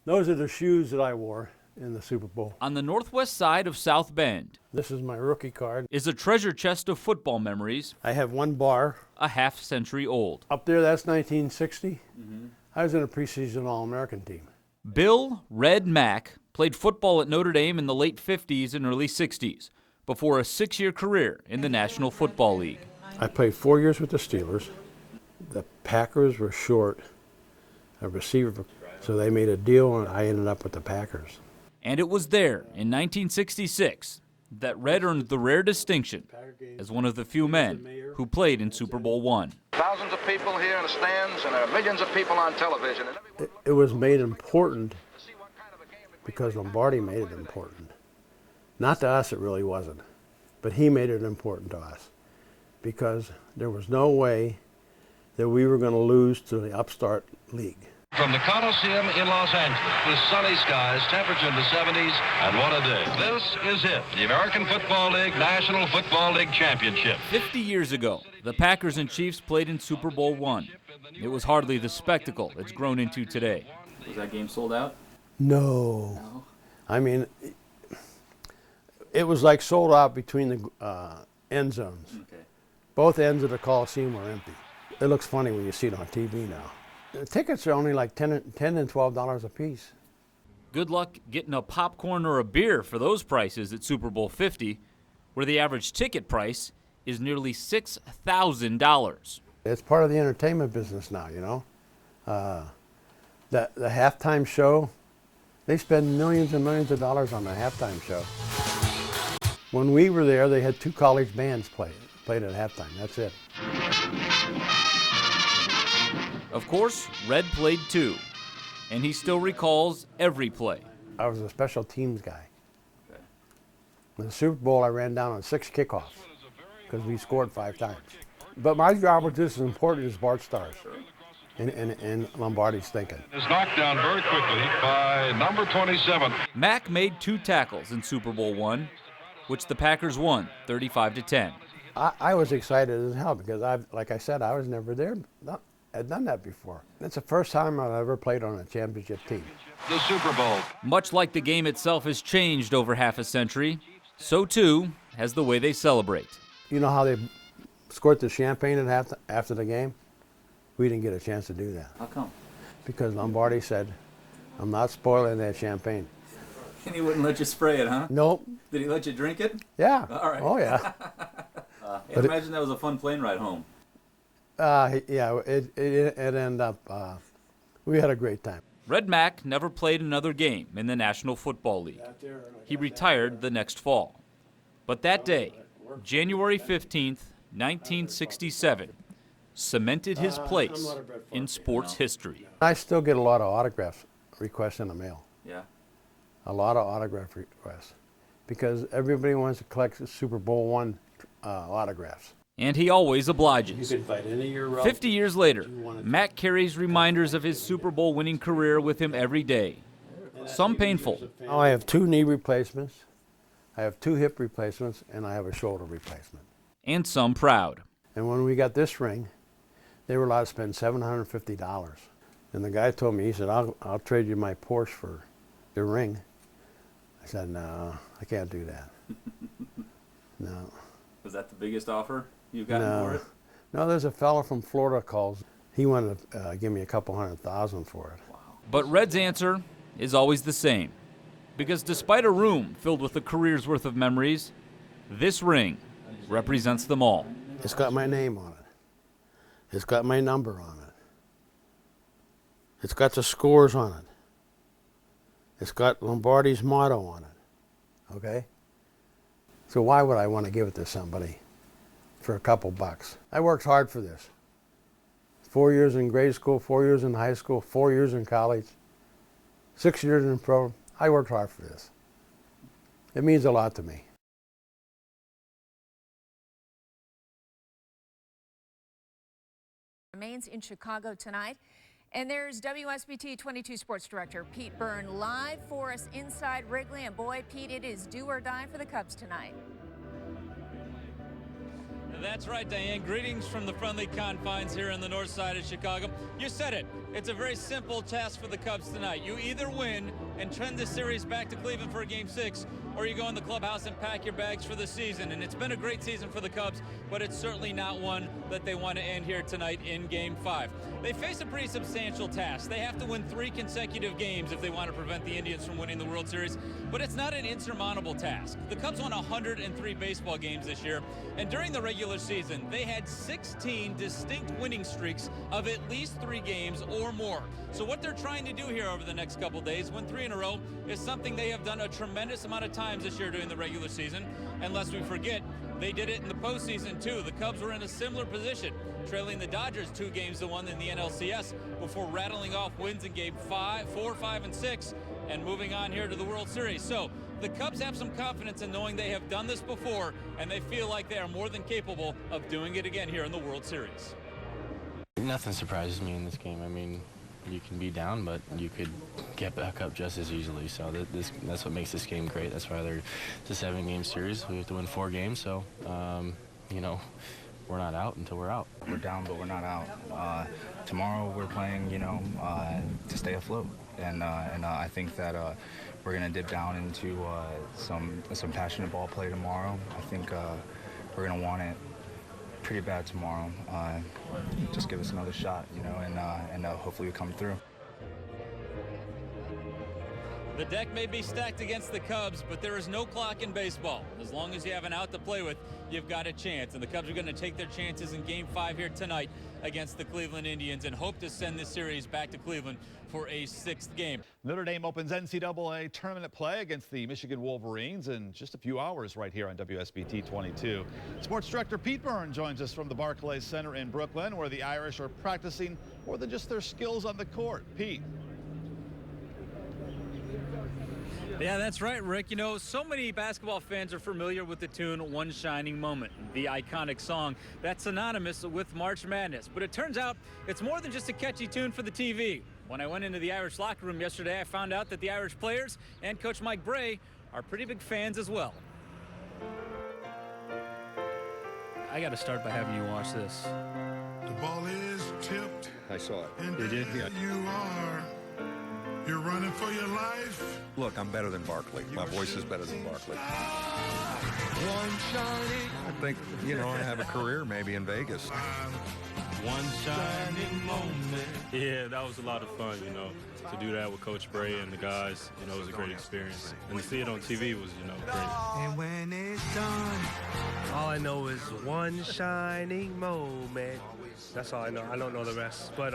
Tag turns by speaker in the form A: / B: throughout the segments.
A: Those are the shoes that I wore in the Super Bowl.
B: On the northwest side of South Bend
A: This is my rookie card.
B: is a treasure chest of football memories,
A: I have one bar.
B: a half-century old.
A: Up there, that's 1960. I was in a preseason All-American team.
B: Bill Red Mack played football at Notre Dame in the late 50s and early 60s before a 6-year career in the National Football League.
A: I played 4 years with the Steelers. The Packers were short a receiver, so they made a deal, and I ended up with the Packers.
B: And it was there in 1966 that Red earned the rare distinction as one of the few men who played in Super Bowl I.
C: Thousands of people here in the stands, and there are millions of people on television.
A: It was made important because Lombardi made it important. Not to us, it really wasn't, but he made it important to us because there was no way that we were going to lose to the upstart league.
D: From the Coliseum in Los Angeles, with sunny skies, temperature in the 70s, and what a day. This is it, the American Football League National Football League Championship.
B: 50 years ago, the Packers and Chiefs played in Super Bowl I. It was hardly the spectacle it's grown into today. Was that game sold out?
A: No. I mean, it was like sold out between the end zones.
B: Okay.
A: Both ends of the Coliseum were empty. It looks funny when you see it on TV now. The tickets are only like $10 and $12 a piece.
B: Good luck getting a popcorn or a beer for those prices at Super Bowl 50, where the average ticket price is nearly $6,000.
A: It's part of the entertainment business now, you know. The halftime show, they spend millions and millions of dollars on the halftime show. When we were there, they had 2 college bands played at halftime. That's it.
B: Of course, Red played too, and he still recalls every play.
A: I was a special teams guy. In the Super Bowl, I ran down on 6 kickoffs because we scored 5 times. But my job was just as important as Bart Starr's and Lombardi's thinking.
D: Is knocked down very quickly by number 27.
B: Mack made 2 tackles in Super Bowl I, which the Packers won 35-10.
A: I was excited as hell because, like I said, I was never there. I'd done that before. It's the first time I've ever played on a championship team.
D: The Super Bowl.
B: Much like the game itself has changed over half a century, so too has the way they celebrate.
A: You know how they squirt the champagne after the game? We didn't get a chance to do that.
B: How come?
A: Because Lombardi said, I'm not spoiling that champagne.
B: And he wouldn't let you spray it, huh?
A: Nope.
B: Did he let you drink it?
A: Yeah.
B: All right.
A: Oh, yeah.
B: I imagine that was a fun plane ride home.
A: Yeah, it ended up, we had a great time.
B: Red Mack never played another game in the National Football League. He retired the next fall. But that day, January 15th, 1967, cemented his place in sports history.
A: I still get a lot of autograph requests in the mail.
B: Yeah.
A: A lot of autograph requests. Because everybody wants to collect Super Bowl I autographs.
B: And he always obliges.
A: You could fight any of your
B: 50 years later, Mack carries reminders of his Super Bowl winning career with him every day. Some painful.
A: Now I have 2 knee replacements, I have 2 hip replacements, and I have a shoulder replacement.
B: And some proud.
A: And when we got this ring, they were allowed to spend $750. And the guy told me, he said, I'll trade you my Porsche for your ring. I said, no, I can't do that. No.
B: Was that the biggest offer you've gotten for it?
A: No, there's a fellow from Florida calls. He wanted to give me a couple $100,000 for it.
B: Wow. But Red's answer is always the same. Because despite a room filled with a career's worth of memories, this ring represents them all.
A: It's got my name on it. It's got my number on it. It's got the scores on it. It's got Lombardi's motto on it. Okay? So why would I want to give it to somebody for a couple bucks? I worked hard for this. 4 years in grade school, 4 years in high school, 4 years in college, 6 years in pro. I worked hard for this. It means a lot to me.
E: Remains in Chicago tonight. And there's WSBT 22 Sports Director Pete Byrne live for us inside Wrigley. And boy, Pete, it is do or die for the Cubs tonight.
F: That's right, Diane. Greetings from the friendly confines here on the north side of Chicago. You said it. It's a very simple task for the Cubs tonight. You either win and trend the series back to Cleveland for a Game 6, or you go in the clubhouse and pack your bags for the season. And it's been a great season for the Cubs, but it's certainly not one that they want to end here tonight in Game 5. They face a pretty substantial task. They have to win 3 consecutive games if they want to prevent the Indians from winning the World Series, but it's not an insurmountable task. The Cubs won 103 baseball games this year, and during the regular season, they had 16 distinct winning streaks of at least 3 games or more. So what they're trying to do here over the next couple days, win 3 in a row, is something they have done a tremendous amount of times this year during the regular season. And lest we forget, they did it in the postseason too. The Cubs were in a similar position, trailing the Dodgers 2-1 in the NLCS before rattling off wins in Game 4, 5, and 6, and moving on here to the World Series. So the Cubs have some confidence in knowing they have done this before, and they feel like they are more than capable of doing it again here in the World Series.
G: Nothing surprises me in this game. I mean, you can be down, but you could get back up just as easily. So that's what makes this game great. That's why it's a 7-game series. We have to win 4 games. So, you know, we're not out until we're out.
H: We're down, but we're not out. Tomorrow we're playing, you know, to stay afloat. And I think that we're going to dip down into some passionate ball play tomorrow. I think we're going to want it pretty bad tomorrow. Just give us another shot, you know, and hopefully we come through.
F: The deck may be stacked against the Cubs, but there is no clock in baseball. As long as you have an out to play with, you've got a chance. And the Cubs are going to take their chances in Game 5 here tonight against the Cleveland Indians and hope to send this series back to Cleveland for a 6th game.
I: Notre Dame opens NCAA tournament play against the Michigan Wolverines in just a few hours right here on WSBT 22. Sports Director Pete Byrne joins us from the Barclays Center in Brooklyn, where the Irish are practicing more than just their skills on the court. Pete.
F: Yeah, that's right, Rick. You know, so many basketball fans are familiar with the tune One Shining Moment, the iconic song that's synonymous with March Madness. But it turns out it's more than just a catchy tune for the TV. When I went into the Irish locker room yesterday, I found out that the Irish players and Coach Mike Bray are pretty big fans as well. I got to start by having you watch this.
J: The ball is tipped.
K: I saw it.
J: And
K: Did you?
J: there you are. You're running for your life.
K: Look, I'm better than Barkley. My voice is better than Barkley.
J: One shining.
K: I think, you know, I have a career maybe in Vegas.
J: One shining moment.
L: Yeah, that was a lot of fun, you know, to do that with Coach Bray and the guys. You know, it was a great experience. And to see it on TV was, you know, great.
J: And when it's done,
M: all I know is one shining moment. That's all I know. I don't know the rest. But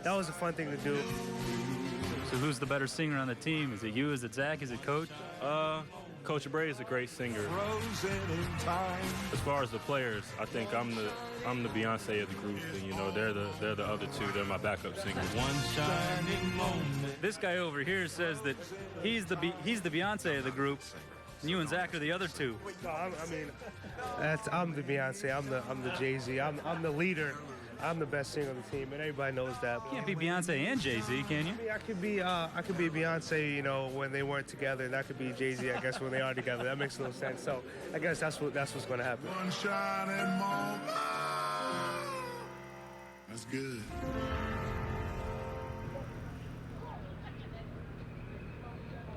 M: that was a fun thing to do.
F: So who's the better singer on the team? Is it you? Is it Zach? Is it Coach?
L: Coach Bray is a great singer.
J: frozen in time.
L: As far as the players, I think I'm the Beyonce of the group, and you know they're the other two. They're my backup singers.
J: One shining moment.
F: This guy over here says that he's the Beyonce of the group, and you and Zach are the other two.
M: No, I'm the Beyonce. I'm the Jay-Z. I'm the leader. I'm the best singer on the team, and everybody knows that.
F: You can't be Beyonce and Jay-Z, can you?
M: I mean, I could be Beyonce, you know, when they weren't together, and I could be Jay-Z, I guess, when they are together. That makes no sense. So I guess that's what's going to happen.
J: One shining moment. That's good.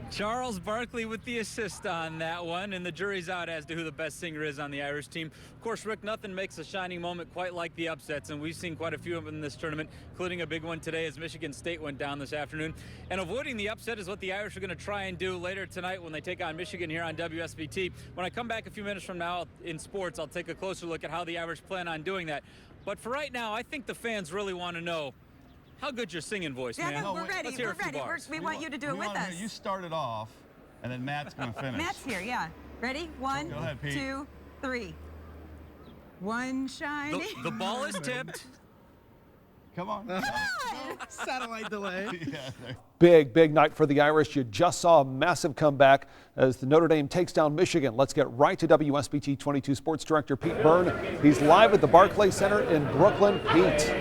F: Charles Barkley with the assist on that one, and the jury's out as to who the best singer is on the Irish team. Of course, Rick, nothing makes a shining moment quite like the upsets, and we've seen quite a few of them in this tournament, including a big one today as Michigan State went down this afternoon. And avoiding the upset is what the Irish are going to try and do later tonight when they take on Michigan here on WSBT. When I come back a few minutes from now in sports, I'll take a closer look at how the Irish plan on doing that. But for right now, I think the fans really want to know how good your singing voice, man.
N: No, we're ready.
F: Let's hear
N: We're ready. We want you to do it with us.
I: You started off, and then Matt's going to finish.
N: Matt's here, yeah. Ready? One,
I: Go ahead, Pete.
N: 2, 3. One shining.
F: The ball is tipped.
I: Come on.
M: Satellite delay.
O: Big night for the Irish. You just saw a massive comeback as the Notre Dame takes down Michigan. Let's get right to WSBT 22 Sports Director Pete Byrne. He's live at the Barclays Center in Brooklyn. Pete.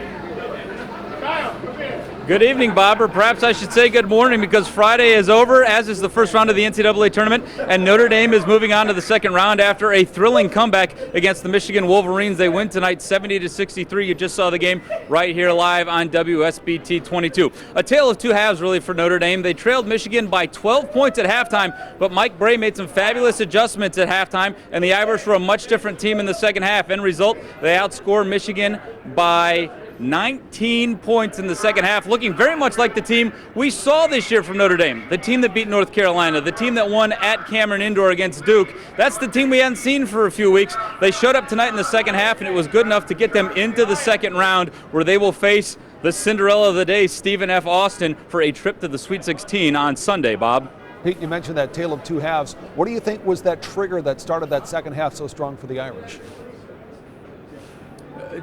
B: Good evening, Bob, or perhaps I should say good morning, because Friday is over, as is the first round of the NCAA tournament, and Notre Dame is moving on to the second round after a thrilling comeback against the Michigan Wolverines. They win tonight 70-63. You just saw the game right here live on WSBT 22. A tale of two halves, really, for Notre Dame. They trailed Michigan by 12 points at halftime, but Mike Brey made some fabulous adjustments at halftime, and the Irish were a much different team in the second half. End result, they outscored Michigan by 19 points in the second half, looking very much like the team we saw this year from Notre Dame, the team that beat North Carolina, the team that won at Cameron Indoor against Duke. That's the team we hadn't seen for a few weeks. They showed up tonight in the second half, and it was good enough to get them into the second round, where they will face the Cinderella of the day, Stephen F. Austin, for a trip to the Sweet 16 on Sunday, Bob.
O: Pete, you mentioned that tale of two halves. What do you think was that trigger that started that second half so strong for the Irish?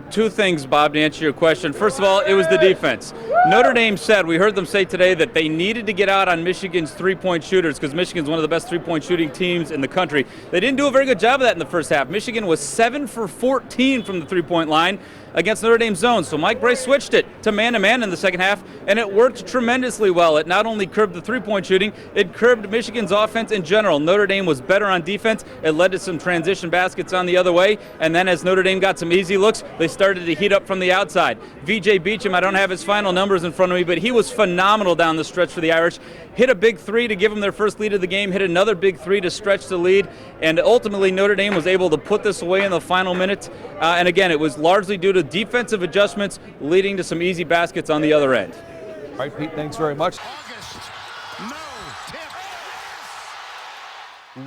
B: Two things, Bob, to answer your question. First of all, it was the defense. Notre Dame said, we heard them say today, that they needed to get out on Michigan's three-point shooters, because Michigan's one of the best three-point shooting teams in the country. They didn't do a very good job of that in the first half. Michigan was 7 for 14 from the three-point line against Notre Dame's zone. So Mike Brey switched it to man-to-man in the second half, and it worked tremendously well. It not only curbed the three-point shooting, it curbed Michigan's offense in general. Notre Dame was better on defense. It led to some transition baskets on the other way, and then as Notre Dame got some easy looks, they started to heat up from the outside. VJ Beacham, I don't have his final numbers in front of me, but he was phenomenal down the stretch for the Irish. Hit a big three to give them their first lead of the game, hit another big three to stretch the lead, and ultimately Notre Dame was able to put this away in the final minute. And again, it was largely due to defensive adjustments leading to some easy baskets on the other end.
O: All right, Pete, thanks very much.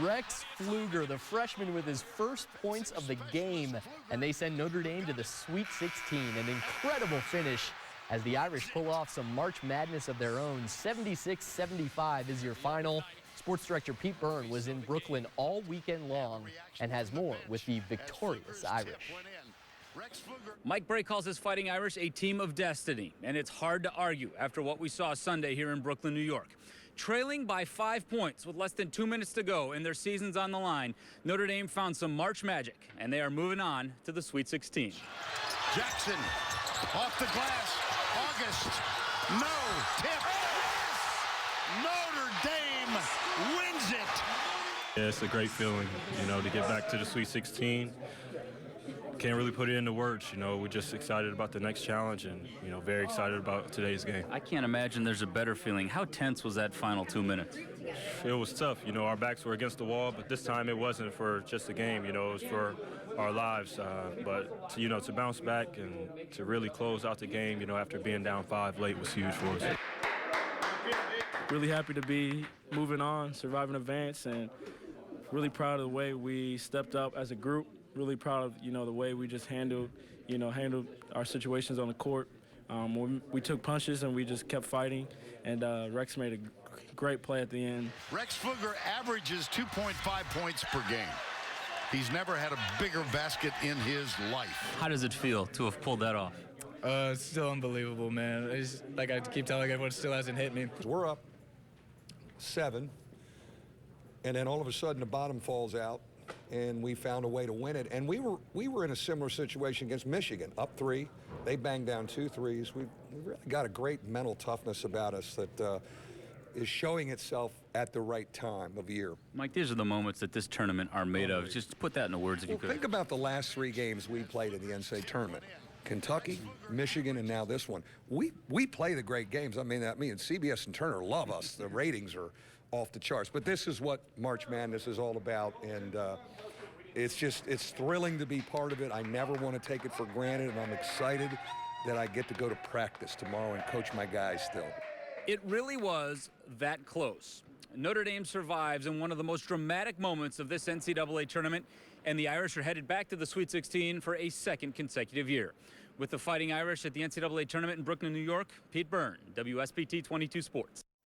P: Rex Pfluger, the freshman, with his first points of the game, and they send Notre Dame to the Sweet 16. An incredible finish as the Irish pull off some March Madness of their own. 76-75 is your final. Sports director Pete Byrne was in Brooklyn all weekend long and has more with the victorious Irish.
B: Mike Brey calls his Fighting Irish a team of destiny, and it's hard to argue after what we saw Sunday here in Brooklyn, New York. Trailing by 5 points with less than 2 minutes to go and their season's on the line, Notre Dame found some March magic, and they are moving on to the Sweet 16.
Q: Jackson off the glass. August, no, tip. Notre Dame wins it.
L: Yeah, it's a great feeling, you know, to get back to the Sweet 16. Can't really put it into words, you know. We're just excited about the next challenge and, you know, very excited about today's game.
B: I can't imagine there's a better feeling. How tense was that final 2 minutes?
L: It was tough. You know, our backs were against the wall, but this time it wasn't for just the game, you know, it was for our lives. But, you know, to bounce back and to really close out the game, you know, after being down 5 late was huge for us.
R: Really happy to be moving on, surviving advance, and really proud of the way we stepped up as a group. Really proud of, you know, the way we just handled our situations on the court. We took punches and we just kept fighting, and Rex made a great play at the end.
Q: Rex Pfluger averages 2.5 points per game. He's never had a bigger basket in his life.
B: How does it feel to have pulled that off?
S: It's still unbelievable, man. It's like I keep telling everyone, it still hasn't hit me.
K: We're up 7, and then all of a sudden the bottom falls out, and we found a way to win it. And we were in a similar situation against Michigan, up 3. They banged down 2 threes. We really got a great mental toughness about us that is showing itself at the right time of year.
B: Mike, these are the moments that this tournament are made of. Just put that into words if you could.
K: Think about the last 3 games we played in the NCAA tournament. Kentucky, Michigan, and now this one. We play the great games. I mean, CBS and Turner love us. The ratings are off the charts. But this is what March Madness is all about, and it's thrilling to be part of it. I never want to take it for granted, and I'm excited that I get to go to practice tomorrow and coach my guys still.
B: It really was that close. Notre Dame survives in one of the most dramatic moments of this NCAA tournament, and the Irish are headed back to the Sweet 16 for a second consecutive year. With the Fighting Irish at the NCAA tournament in Brooklyn, New York, Pete Byrne, WSBT 22 Sports.